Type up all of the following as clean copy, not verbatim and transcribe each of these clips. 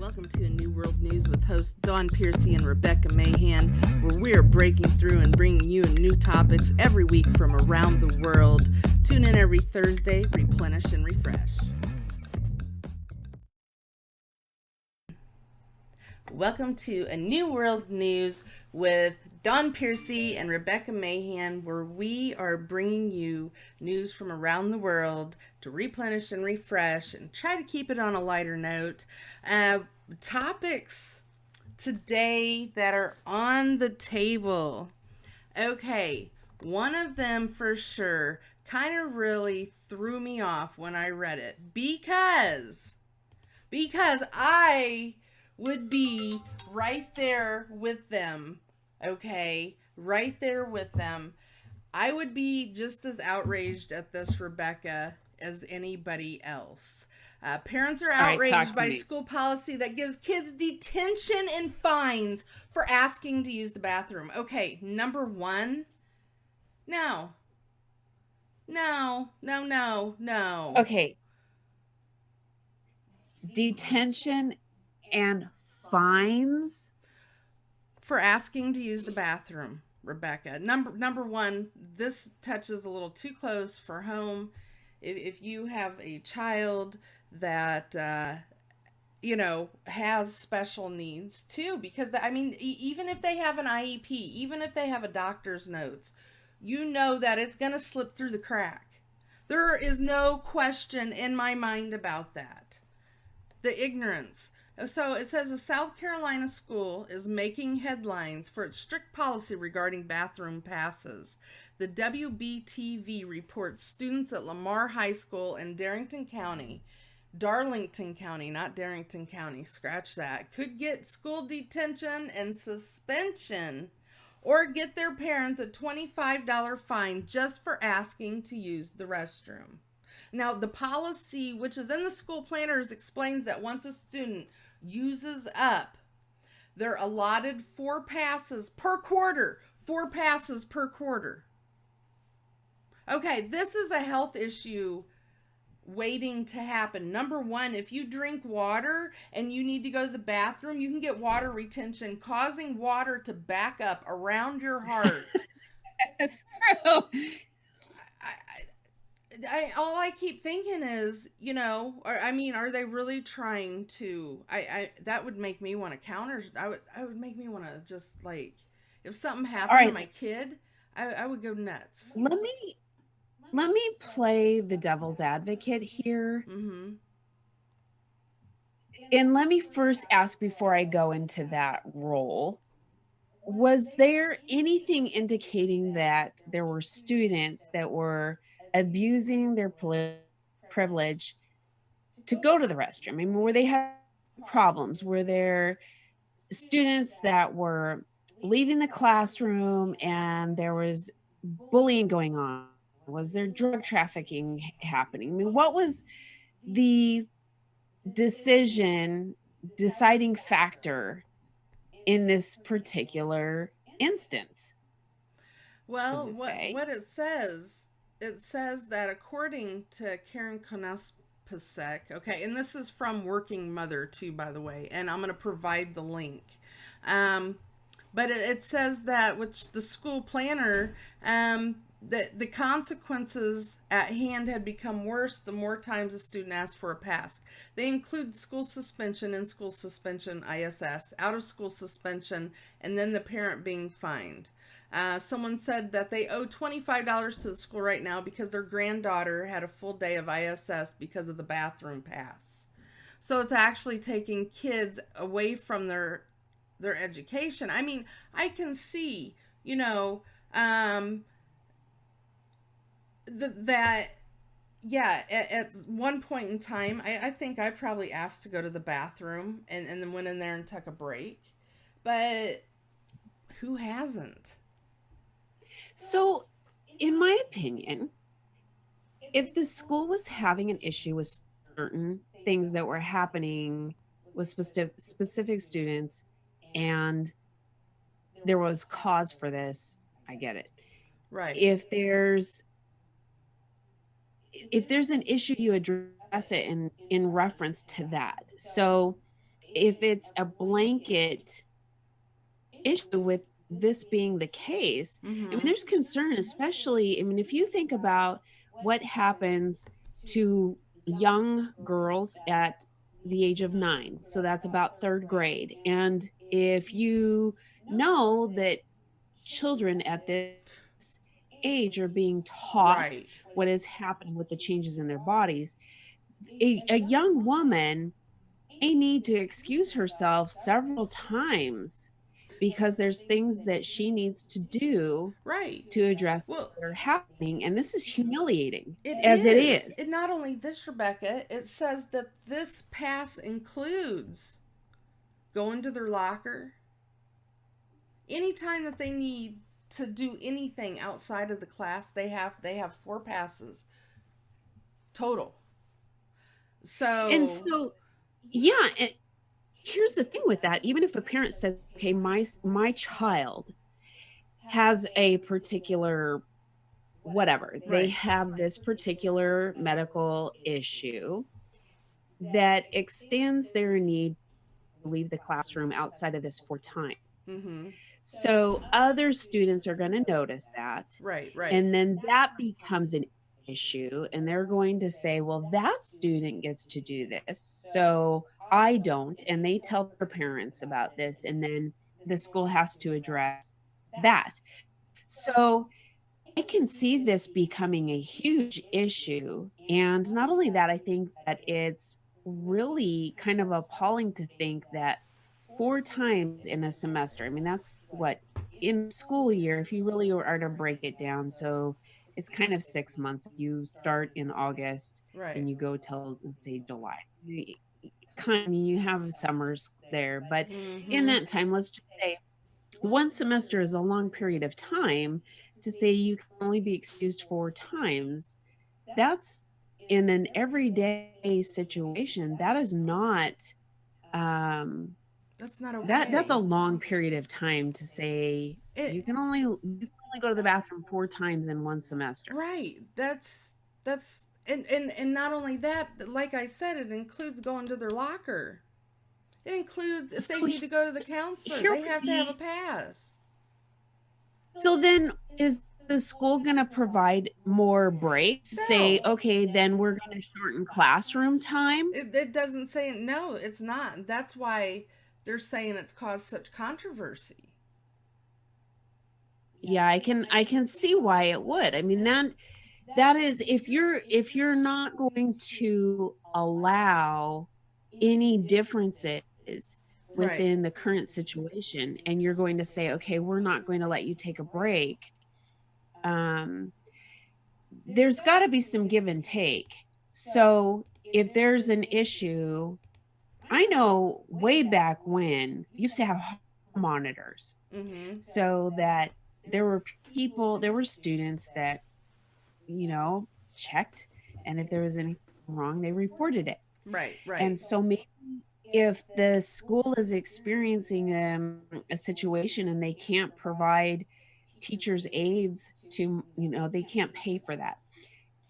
welcome to A New World News with hosts Dawn Piercy and Rebecca Mahan, where we are breaking through and bringing you new topics every week from around the world. Tune in every Thursday, replenish and refresh. Welcome to A New World News with Dawn Piercy and Rebecca Mahan, where we are bringing you news from around the world to replenish and refresh and try to keep it on a lighter note. Topics today that are on the table. Okay, one of them for sure kind of really threw me off when I read it because I would be right there with them. Okay, right there with them. I would be just as outraged at this, Rebecca, as anybody else. Parents are outraged by school policy that gives kids detention and fines for asking to use the bathroom. Okay, number one, no. Okay. Detention and fines for asking to use the bathroom, Rebecca. Number one, this touches a little too close for home. If you have a child that has special needs too, because even if they have an IEP, even if they have a doctor's notes, you know that it's going to slip through the crack. There is no question in my mind about that. The ignorance. So it says a South Carolina school is making headlines for its strict policy regarding bathroom passes. The WBTV reports students at Lamar High School in Darlington County, not Darrington County, scratch that, could get school detention and suspension or get their parents a $25 fine just for asking to use the restroom. Now, the policy, which is in the school planners, explains that once a student uses up their allotted 4 passes per quarter. Okay, this is a health issue waiting to happen. Number one, if you drink water and you need to go to the bathroom, you can get water retention, causing water to back up around your heart. That's true. All I keep thinking is, are they really trying to? That would make me want to counter. I would make me want to just like, if something happened to my kid, I would go nuts. Let me play the devil's advocate here. Mm-hmm. And let me first ask before I go into that role. Was there anything indicating that there were students that were abusing their privilege to go to the restroom? I mean, were they having problems? Were there students that were leaving the classroom and there was bullying going on? Was there drug trafficking happening? I mean, what was the deciding factor in this particular instance? Well, what it says that according to Karen Konospasek, okay, and this is from Working Mother too, by the way, and I'm going to provide the link. But it says that with the school planner, the consequences at hand had become worse the more times a student asked for a pass. They include school suspension and school suspension ISS, out of school suspension, and then the parent being fined. Someone said that they owe $25 to the school right now because their granddaughter had a full day of ISS because of the bathroom pass. So it's actually taking kids away from their education. I mean, I can see, at one point in time, I think I probably asked to go to the bathroom and then went in there and took a break. But who hasn't? So, in my opinion, if the school was having an issue with certain things that were happening with specific students and there was cause for this, I get it. Right. If there's an issue, you address it in reference to that. So if it's a blanket issue with this being the case, I mean, Mm-hmm. there's concern, especially, I mean, if you think about what happens to young girls at the age of 9, so that's about third grade. And if you know that children at this age are being taught Right. what is happening with the changes in their bodies, a young woman may need to excuse herself several times because there's things that she needs to do Right. to address Well, that are happening, and this is humiliating it as it is. is. And not only this, Rebecca, it says that this pass includes going to their locker anytime that they need to do anything outside of the class. They have 4 passes total. And So so, yeah, here's the thing with that. Even if a parent says, okay, my child has a particular whatever, they right. have this particular medical issue that extends their need to leave the classroom outside of this 4 times. Mm-hmm. So other students are going to notice that. Right. Right. And then that becomes an issue. And they're going to say, well, that student gets to do this. So I don't. And they tell their parents about this. And then the school has to address that. So I can see this becoming a huge issue. And not only that, I think that it's really kind of appalling to think that 4 times in a semester, I mean, that's what in school year, if you really are to break it down. So it's kind of 6 months. You start in August Right. and you go till, let's say, July. Kind of, you have summers there, but in Mm-hmm. that time, let's just say one semester is a long period of time. To say you can only be excused 4 times, that's in an everyday situation. That is not um That's not that's a okay. long period of time to say It you can only go to the bathroom 4 times in one semester. right. That's and not only that, like I said, it includes going to their locker. It includes if So they need to go to the counselor, here they would have to have a be pass. so then is the school going to provide more breaks? Say, No. okay, then we're going to shorten classroom time. It doesn't say no, it's not. That's why they're saying it's caused such controversy. Yeah, I can see why it would. I mean, that is, if you're not going to allow any differences Right. within the current situation, and you're going to say, okay, we're not going to let you take a break, um there's got to be some give and take. So if there's an issue, I know way back when used to have monitors, Mm-hmm. so that there were students that, you know, checked, and if there was anything wrong, they reported it. Right, right. And so maybe if the school is experiencing a situation and they can't provide teachers aides to, they can't pay for that,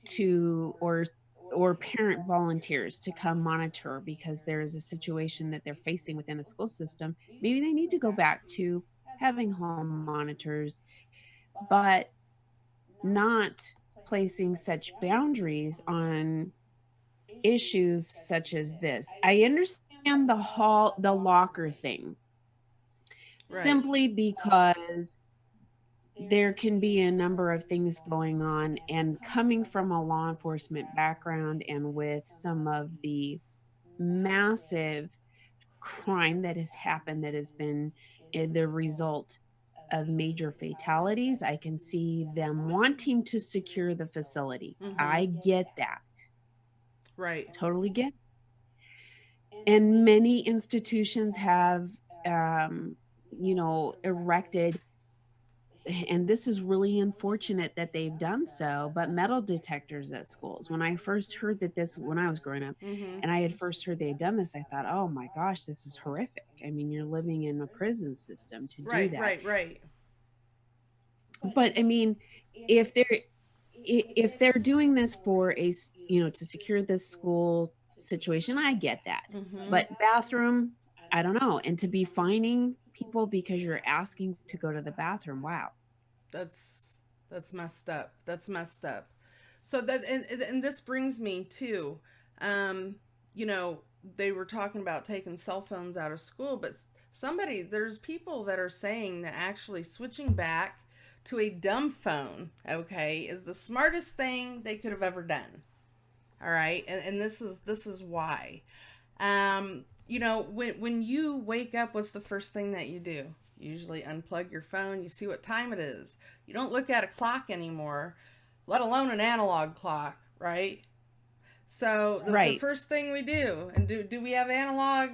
to or parent volunteers to come monitor because there is a situation that they're facing within the school system, maybe they need to go back to having home monitors, but not placing such boundaries on issues such as this. I understand the locker thing Right. simply because there can be a number of things going on, and coming from a law enforcement background and with some of the massive crime that has happened that has been the result of major fatalities, I can see them wanting to secure the facility. Mm-hmm. I get that. Right. Totally get it. And many institutions have erected, and this is really unfortunate that they've done so, but metal detectors at schools. When I first heard that this when I was growing up Mm-hmm. and I had first heard they had done this, I thought, "Oh my gosh, this is horrific." I mean, you're living in a prison system to do Right, that. right, right. But I mean, if they're doing this for to secure this school situation, I get that. Mm-hmm. But bathroom, I don't know. And to be fining people because you're asking to go to the bathroom. Wow. That's that's messed up. That's messed up. So that and this brings me to, um, you know, they were talking about taking cell phones out of school, but there's people that are saying that actually switching back to a dumb phone, okay, is the smartest thing they could have ever done. All right, and this is why. You know, when you wake up, what's the first thing that you do? You usually unplug your phone, you see what time it is. You don't look at a clock anymore, let alone an analog clock, right? So the Right. first thing we do, and do we have analog,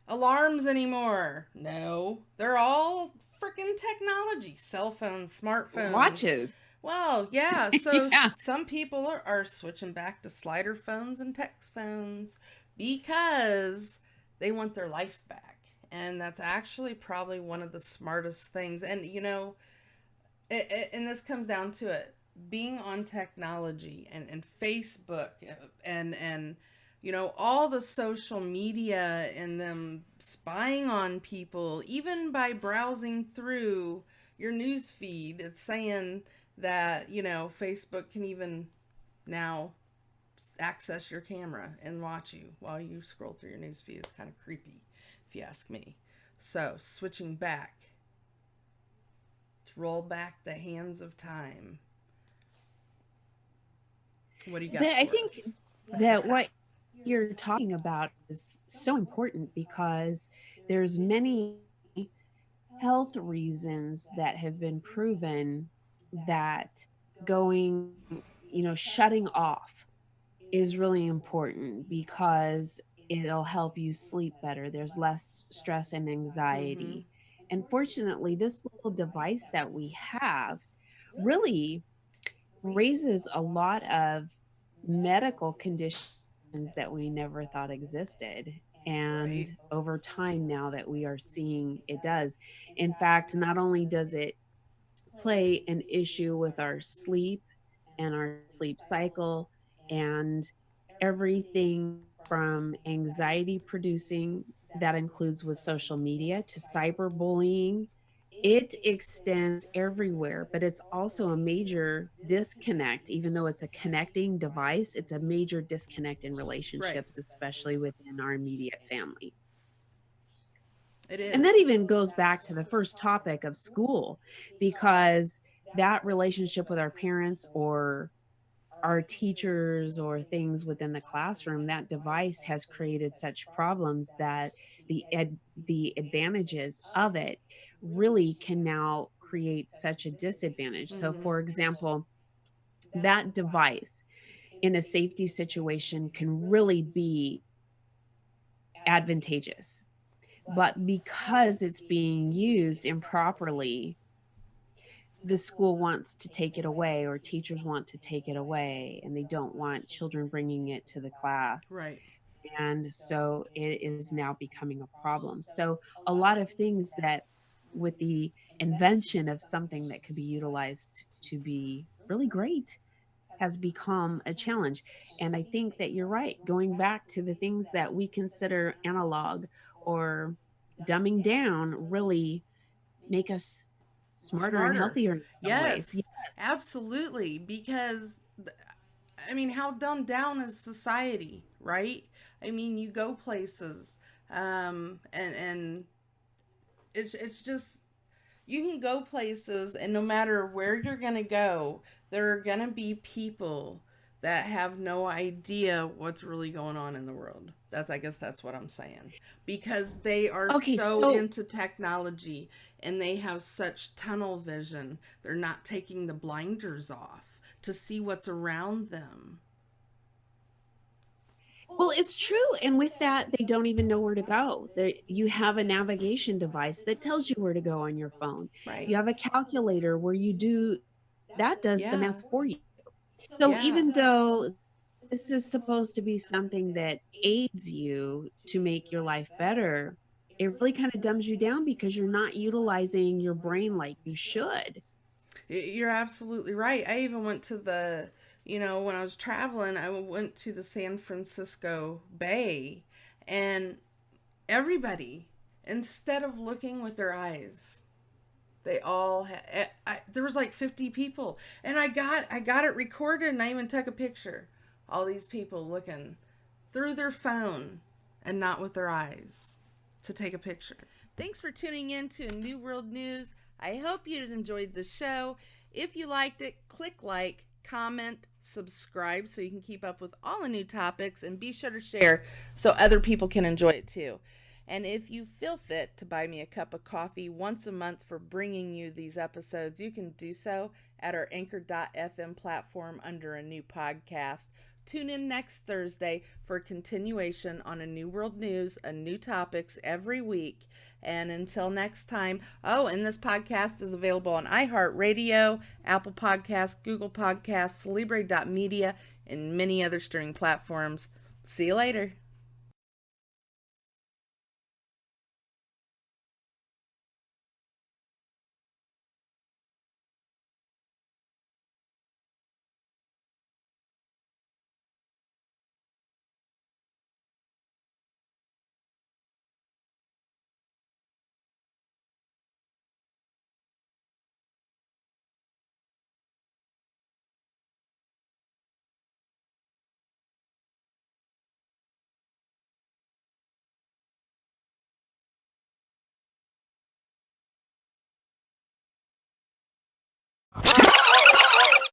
alarms anymore? No, they're all freaking technology, cell phones, smartphones. Watches. Well, yeah, so Yeah. some people are switching back to slider phones and text phones because they want their life back. And that's actually probably one of the smartest things. And, and this comes down to it, being on technology and Facebook and all the social media and them spying on people, even by browsing through your news feed. It's saying that Facebook can even now access your camera and watch you while you scroll through your news feed. It's kind of creepy, if you ask me. So switching back to roll back the hands of time. What do you got I for think us? that what you're talking about is so important because there's many health reasons that have been proven that going, shutting off is really important because it'll help you sleep better. There's less stress and Mm-hmm. anxiety. And fortunately, this little device that we have really raises a lot of medical conditions that we never thought existed. And Right. over time, now that we are seeing it does. In fact, not only does it play an issue with our sleep and our sleep cycle and everything from anxiety producing, that includes with social media, to cyberbullying, it extends everywhere, but it's also a major disconnect. Even though it's a connecting device, it's a major disconnect in Right. relationships, especially within our immediate family. It And that is. even goes back to the first topic of school, because that relationship with our parents or our teachers or things within the classroom, that device has created such problems that the advantages of it really can now create such a disadvantage. So Mm-hmm. for example, that device in a safety situation can really be advantageous. But because it's being used improperly, the school wants to take it away or teachers want to take it away and they don't want children bringing it to the class. Right. And so it is now becoming a problem. So a lot of things that with the invention of something that could be utilized to be really great has become a challenge. And I think that you're right. Going back to the things that we consider analog or dumbing down really make us smarter and Smarter. healthier in some ways. Yes, absolutely. Because, I mean, how dumbed down is society, right? I mean, you go places, and it's just you can go places, and no matter where you're gonna go, there are gonna be people that have no idea what's really going on in the world. I guess that's what I'm saying. Because they are Okay, so so into technology and they have such tunnel vision, they're not taking the blinders off to see what's around them. well, it's true. And with that, they don't even know where to go. You have a navigation device that tells you where to go on your phone. Right. You have a calculator where you do that does the Yeah. math for you. So Yeah. even though this is supposed to be something that aids you to make your life better, it really kind of dumbs you down because you're not utilizing your brain like you should. You're absolutely right. I even went to when I was traveling, I went to the San Francisco Bay, and everybody, instead of looking with their eyes, they all had, there was like 50 people, and I got it recorded, and I even took a picture. All these people looking through their phone and not with their eyes to take a picture. Thanks for tuning in to New World News. I hope you enjoyed the show. If you liked it, click like, comment, subscribe so you can keep up with all the new topics, and be sure to share so other people can enjoy it too. And if you feel fit to buy me a cup of coffee once a month for bringing you these episodes, you can do so at our Anchor.fm platform under a new podcast. Tune in next Thursday for a continuation on a New World News, a new topics every week. And until next time, and this podcast is available on iHeartRadio, Apple Podcasts, Google Podcasts, Libre.media, and many other streaming platforms. See you later.